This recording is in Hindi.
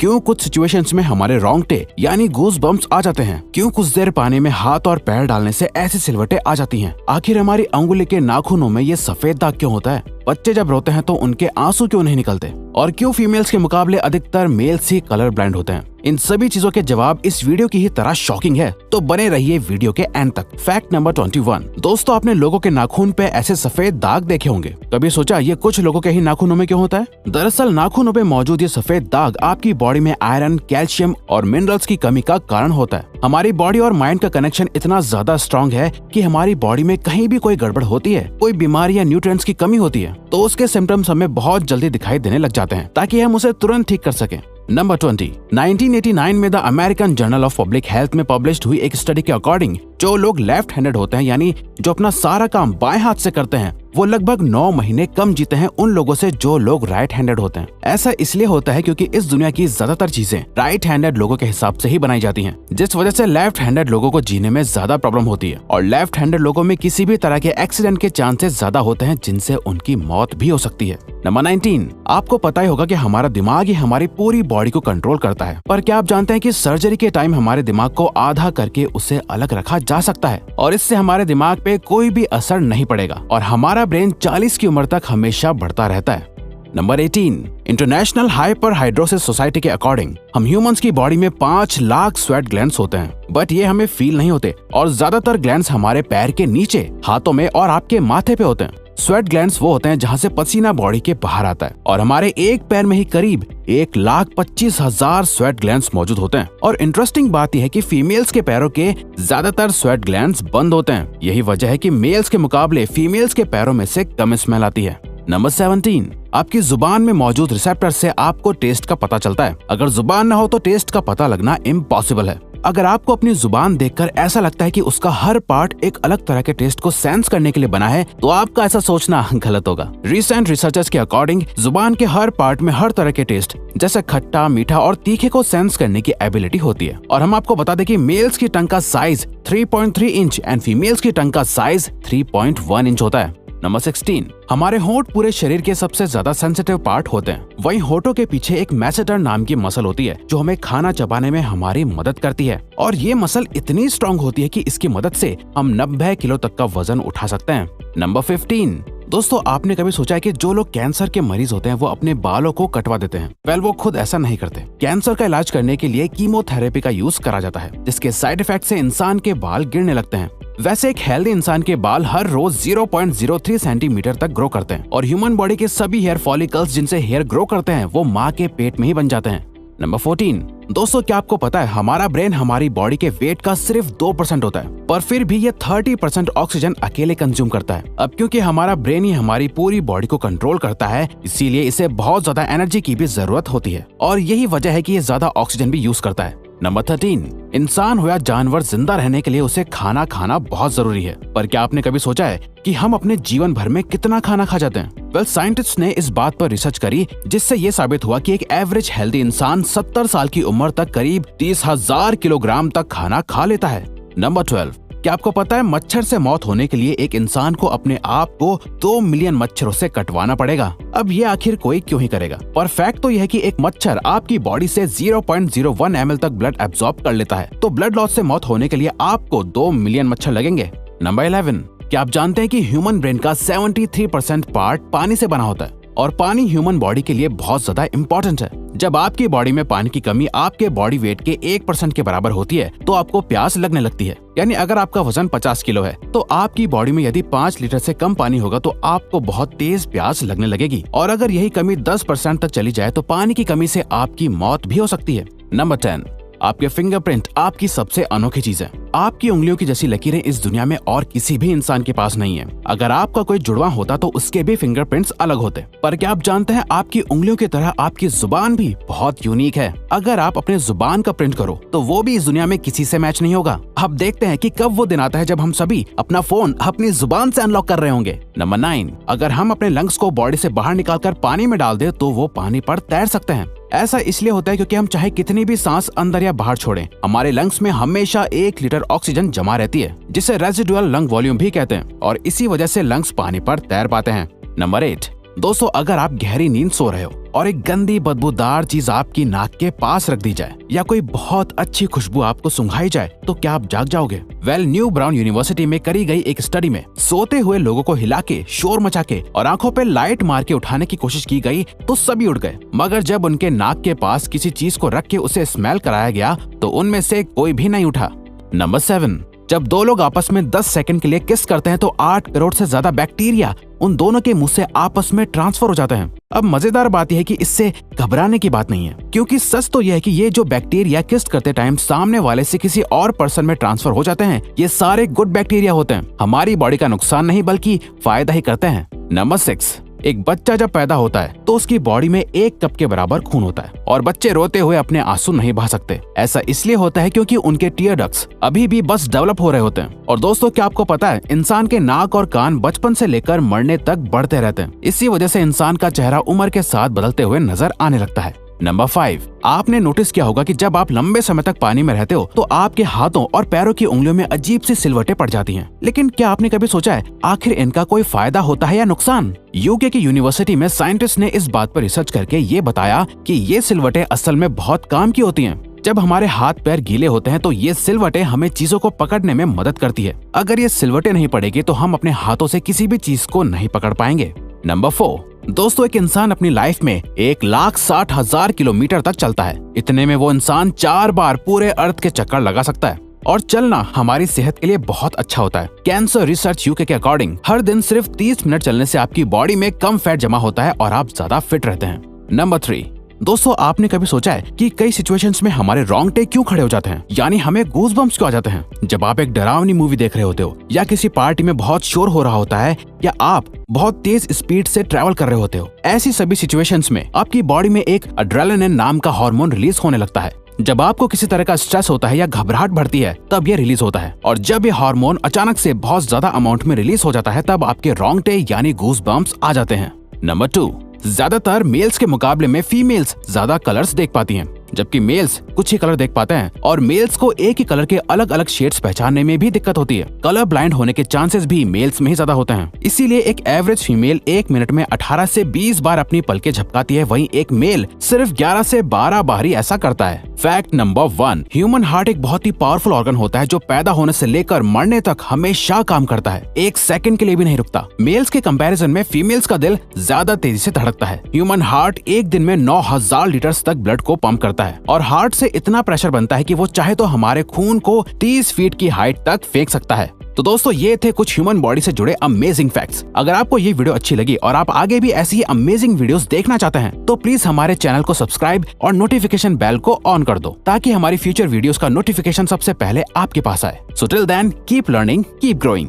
क्यों कुछ सिचुएशंस में हमारे रोंगटे यानी गूज बम्प्स आ जाते हैं, क्यों कुछ देर पानी में हाथ और पैर डालने से ऐसी सिलवटें आ जाती हैं, आखिर हमारी अंगुली के नाखूनों में ये सफेद दाग क्यों होता है, बच्चे जब रोते हैं तो उनके आंसू क्यों नहीं निकलते, और क्यों फीमेल्स के मुकाबले अधिकतर मेल्स ही कलर ब्लाइंड होते हैं। इन सभी चीजों के जवाब इस वीडियो की ही तरह शॉकिंग है, तो बने रहिए वीडियो के एंड तक। Fact number 21। दोस्तों, आपने लोगों के नाखून पे ऐसे सफेद दाग देखे होंगे। कभी सोचा ये कुछ लोगों के ही नाखूनों में क्यों होता है? दरअसल नाखूनों पे मौजूद ये सफेद दाग आपकी बॉडी में आयरन, कैल्शियम और मिनरल्स की कमी का कारण होता है। हमारी बॉडी और माइंड का कनेक्शन इतना ज्यादा स्ट्रॉन्ग है कि हमारी बॉडी में कहीं भी कोई गड़बड़ होती है, कोई बीमारी या न्यूट्रिएंट्स की कमी होती है, तो उसके सिम्टम्स हमें बहुत जल्दी दिखाई देने लग जाते हैं, ताकि हम उसे तुरंत ठीक कर सकें। नंबर 20। 1989 में the American journal of public health में पब्लिश्ड हुई एक स्टडी के अकॉर्डिंग जो लोग लेफ्ट हैंडेड होते हैं, यानी जो अपना सारा काम बाएं हाथ से करते हैं, वो लगभग 9 महीने कम जीते हैं उन लोगों से जो लोग राइट हैंडेड होते हैं। ऐसा इसलिए होता है क्योंकि इस दुनिया की ज्यादातर चीजें राइट हैंडेड लोगों के हिसाब से ही बनाई जाती हैं, जिस वजह से लेफ्ट हैंडेड लोगों को जीने में ज्यादा प्रॉब्लम होती है, और लेफ्ट हैंडेड लोगों में किसी भी तरह के एक्सीडेंट के चांसेस ज्यादा होते हैं, जिनसे उनकी मौत भी हो सकती है। नंबर 19। आपको पता ही होगा कि हमारा दिमाग ही हमारी पूरी बॉडी को कंट्रोल करता है, पर क्या आप जानते हैं कि सर्जरी के टाइम हमारे दिमाग को आधा करके उसे अलग रखा जा सकता है, और इससे हमारे दिमाग पे कोई भी असर नहीं पड़ेगा, और हमारा ब्रेन 40 की उम्र तक हमेशा बढ़ता रहता है। नंबर 18। इंटरनेशनल हाइपरहाइड्रोसिस सोसाइटी के अकॉर्डिंग हम ह्यूमंस की बॉडी में 5 लाख स्वेट ग्लैंड्स होते हैं, बट ये हमें फील नहीं होते, और ज्यादातर ग्लैंड्स हमारे पैर के नीचे, हाथों में और आपके माथे पे होते हैं। स्वेट ग्लैंड्स वो होते हैं जहाँ से पसीना बॉडी के बाहर आता है, और हमारे एक पैर में ही करीब 1,25,000 स्वेट ग्लैंड्स मौजूद होते हैं। और इंटरेस्टिंग बात यह है कि फीमेल्स के पैरों के ज्यादातर स्वेट ग्लैंड्स बंद होते हैं। यही वजह है कि मेल्स के मुकाबले फीमेल्स के पैरों में से कम स्मेल आती है। नंबर 17। आपकी जुबान में मौजूद रिसेप्टर से आपको टेस्ट का पता चलता है। अगर जुबान न हो तो टेस्ट का पता लगना इम्पॉसिबल है। अगर आपको अपनी जुबान देखकर ऐसा लगता है कि उसका हर पार्ट एक अलग तरह के टेस्ट को सेंस करने के लिए बना है, तो आपका ऐसा सोचना गलत होगा। रिसेंट रिसर्चर्स के अकॉर्डिंग जुबान के हर पार्ट में हर तरह के टेस्ट जैसे खट्टा, मीठा और तीखे को सेंस करने की एबिलिटी होती है। और हम आपको बता दें कि मेल्स की टंग का साइज 3.3 इंच एंड फीमेल्स की टंग का साइज 3.1 इंच होता है। नंबर 16। हमारे होंठ पूरे शरीर के सबसे ज्यादा सेंसिटिव पार्ट होते हैं। वहीं होठों के पीछे एक मैसेटर नाम की मसल होती है जो हमें खाना चबाने में हमारी मदद करती है, और ये मसल इतनी स्ट्रॉन्ग होती है कि इसकी मदद से हम 90 किलो तक का वजन उठा सकते हैं। नंबर 15। दोस्तों, आपने कभी सोचा है कि जो लोग कैंसर के मरीज होते हैं वो अपने बालों को कटवा देते हैं? वेल, वो खुद ऐसा नहीं करते। कैंसर का इलाज करने के लिए कीमोथेरेपी का यूज करा जाता है, जिसके साइड इफेक्ट से इंसान के बाल गिरने लगते हैं। वैसे एक हेल्दी इंसान के बाल हर रोज 0.03 सेंटीमीटर तक ग्रो करते हैं, और ह्यूमन बॉडी के सभी हेयर फॉलिकल्स जिनसे हेयर ग्रो करते हैं वो माँ के पेट में ही बन जाते हैं। नंबर 14। दोस्तों, क्या आपको पता है हमारा ब्रेन हमारी बॉडी के वेट का सिर्फ 2% होता है, पर फिर भी ये 30% ऑक्सीजन अकेले कंज्यूम करता है। अब क्योंकि हमारा ब्रेन ही हमारी पूरी बॉडी को कंट्रोल करता है, इसीलिए इसे बहुत ज्यादा एनर्जी की भी जरूरत होती है, और यही वजह है कि ये ज्यादा ऑक्सीजन भी यूज करता है। नंबर 13। इंसान हो या जानवर, जिंदा रहने के लिए उसे खाना खाना बहुत जरूरी है, पर क्या आपने कभी सोचा है कि हम अपने जीवन भर में कितना खाना खा जाते हैं? वेल, साइंटिस्ट ने इस बात पर रिसर्च करी, जिससे ये साबित हुआ कि एक एवरेज हेल्दी इंसान 70 साल की उम्र तक करीब 30,000 किलोग्राम तक खाना खा लेता है। नंबर 12। क्या आपको पता है मच्छर से मौत होने के लिए एक इंसान को अपने आप को 2 मिलियन मच्छरों से कटवाना पड़ेगा? अब ये आखिर कोई क्यों ही करेगा? पर फैक्ट तो यह है कि एक मच्छर आपकी बॉडी से 0.01 ml तक ब्लड एब्जॉर्ब कर लेता है, तो ब्लड लॉस से मौत होने के लिए आपको 2 मिलियन मच्छर लगेंगे। नंबर 11। क्या आप जानते हैं कि ह्यूमन ब्रेन का 73% पार्ट पानी से बना होता है, और पानी ह्यूमन बॉडी के लिए बहुत ज्यादा इम्पोर्टेंट है। जब आपकी बॉडी में पानी की कमी आपके बॉडी वेट के 1% के बराबर होती है, तो आपको प्यास लगने लगती है। यानी अगर आपका वजन 50 किलो है, तो आपकी बॉडी में यदि 5 लीटर से कम पानी होगा तो आपको बहुत तेज प्यास लगने लगेगी, और अगर यही कमी 10% तक चली जाए तो पानी की कमी से आपकी मौत भी हो सकती है। नंबर 10। आपके फिंगरप्रिंट आपकी सबसे अनोखी चीज है। आपकी उंगलियों की जैसी लकीरें इस दुनिया में और किसी भी इंसान के पास नहीं है। अगर आपका कोई जुड़वा होता तो उसके भी फिंगरप्रिंट्स अलग होते। पर क्या आप जानते हैं आपकी उंगलियों की तरह आपकी जुबान भी बहुत यूनिक है। अगर आप अपने जुबान का प्रिंट करो तो वो भी इस दुनिया में किसी से मैच नहीं होगा। अब देखते हैं कि कब वो दिन आता है जब हम सभी अपना फोन अपनी जुबान से अनलॉक कर रहे होंगे। नंबर 9। अगर हम अपने लंग्स को बॉडी से बाहर निकालकर पानी में डाल दे तो वो पानी पर तैर सकते हैं। ऐसा इसलिए होता है क्योंकि हम चाहे कितनी भी सांस अंदर या बाहर छोड़ें, हमारे लंग्स में हमेशा 1 लीटर ऑक्सीजन जमा रहती है, जिसे रेजिडुअल लंग वॉल्यूम भी कहते हैं, और इसी वजह से लंग्स पानी पर तैर पाते हैं। नंबर 8। दोस्तों अगर आप गहरी नींद सो रहे हो और एक गंदी बदबूदार चीज आपकी नाक के पास रख दी जाए या कोई बहुत अच्छी खुशबू आपको सुंघाई जाए तो क्या आप जाग जाओगे? न्यू ब्राउन यूनिवर्सिटी में करी गई एक स्टडी में सोते हुए लोगों को हिला के, शोर मचा के और आंखों पे लाइट मार के उठाने की कोशिश की गई तो सभी उठ गए, मगर जब उनके नाक के पास किसी चीज को रख के उसे स्मेल कराया गया तो उनमें से कोई भी नहीं उठा। नंबर 7, जब दो लोग आपस में 10 सेकंड के लिए किस करते हैं तो 8 करोड़ से ज्यादा बैक्टीरिया उन दोनों के मुंह से आपस में ट्रांसफर हो जाते हैं। अब मजेदार बात यह है कि इससे घबराने की बात नहीं है, क्योंकि सच तो यह है कि ये जो बैक्टीरिया किस करते टाइम सामने वाले से किसी और पर्सन में ट्रांसफर हो जाते हैं, ये सारे गुड बैक्टीरिया होते हैं, हमारी बॉडी का नुकसान नहीं बल्कि फायदा ही करते हैं। नंबर 6, एक बच्चा जब पैदा होता है तो उसकी बॉडी में 1 कप के बराबर खून होता है और बच्चे रोते हुए अपने आंसू नहीं बहा सकते। ऐसा इसलिए होता है क्योंकि उनके टीयर डक्ट्स अभी भी बस डेवलप हो रहे होते हैं। और दोस्तों क्या आपको पता है, इंसान के नाक और कान बचपन से लेकर मरने तक बढ़ते रहते हैं। इसी वजह से इंसान का चेहरा उम्र के साथ बदलते हुए नजर आने लगता है। नंबर 5, आपने नोटिस किया होगा कि जब आप लंबे समय तक पानी में रहते हो तो आपके हाथों और पैरों की उंगलियों में अजीब सी सिलवटें पड़ जाती हैं। लेकिन क्या आपने कभी सोचा है आखिर इनका कोई फायदा होता है या नुकसान? यूके की यूनिवर्सिटी में साइंटिस्ट ने इस बात पर रिसर्च करके ये बताया कि ये सिलवटें असल में बहुत काम की होती हैं। जब हमारे हाथ पैर गीले होते हैं तो ये सिलवटें हमें चीजों को पकड़ने में मदद करती है। अगर ये सिलवटें नहीं पड़ेगी तो हम अपने हाथों से किसी भी चीज को नहीं पकड़ पाएंगे। नंबर 4, दोस्तों एक इंसान अपनी लाइफ में 1,60,000 किलोमीटर तक चलता है। इतने में वो इंसान 4 बार पूरे अर्थ के चक्कर लगा सकता है। और चलना हमारी सेहत के लिए बहुत अच्छा होता है। कैंसर रिसर्च यूके के अकॉर्डिंग हर दिन सिर्फ 30 मिनट चलने से आपकी बॉडी में कम फैट जमा होता है और आप ज्यादा फिट रहते हैं। नंबर 3, दोस्तों आपने कभी सोचा है कि कई सिचुएशंस में हमारे रोंगटे क्यों खड़े हो जाते हैं, यानी हमें गूज़बम्प्स क्यों आ जाते हैं? जब आप एक डरावनी मूवी देख रहे होते हो या किसी पार्टी में बहुत शोर हो रहा होता है या आप बहुत तेज स्पीड से ट्रैवल कर रहे होते हो, ऐसी सभी सिचुएशंस में आपकी बॉडी में एक एड्रेनालिन नाम का हार्मोन रिलीज होने लगता है। जब आपको किसी तरह का स्ट्रेस होता है या घबराहट बढ़ती है तब ये रिलीज होता है, और जब ये हार्मोन अचानक से बहुत ज्यादा अमाउंट में रिलीज हो जाता है तब आपके रोंगटे यानी गूज़बम्प्स आ जाते हैं। नंबर 2, ज्यादातर मेल्स के मुकाबले में फीमेल्स ज्यादा कलर्स देख पाती हैं, जबकि मेल्स कुछ ही कलर देख पाते हैं और मेल्स को एक ही कलर के अलग अलग शेड्स पहचानने में भी दिक्कत होती है। कलर ब्लाइंड होने के चांसेस भी मेल्स में ही ज्यादा होते हैं। इसीलिए एक एवरेज फीमेल 1 मिनट में 18 से 20 बार अपनी पलकें झपकाती है, वहीं एक मेल सिर्फ 11 से 12 बार ही ऐसा करता है। फैक्ट नंबर 1, ह्यूमन हार्ट एक बहुत ही पावरफुल ऑर्गन होता है जो पैदा होने से लेकर मरने तक हमेशा काम करता है, 1 सेकंड के लिए भी नहीं रुकता। मेल्स के कंपैरिजन में फीमेल्स का दिल ज्यादा तेजी से धड़कता है। ह्यूमन हार्ट एक दिन में 9,000 लीटर तक ब्लड को पंप करता है और हार्ट से इतना प्रेशर बनता है कि वो चाहे तो हमारे खून को 30 फीट की हाइट तक फेंक सकता है। तो दोस्तों ये थे कुछ ह्यूमन बॉडी से जुड़े अमेजिंग फैक्ट्स। अगर आपको ये वीडियो अच्छी लगी और आप आगे भी ऐसी ही अमेजिंग वीडियोस देखना चाहते हैं तो प्लीज हमारे चैनल को सब्सक्राइब और नोटिफिकेशन बेल को ऑन कर दो ताकि हमारी फ्यूचर वीडियोस का नोटिफिकेशन सबसे पहले आपके पास आए। So till then keep learning, keep growing.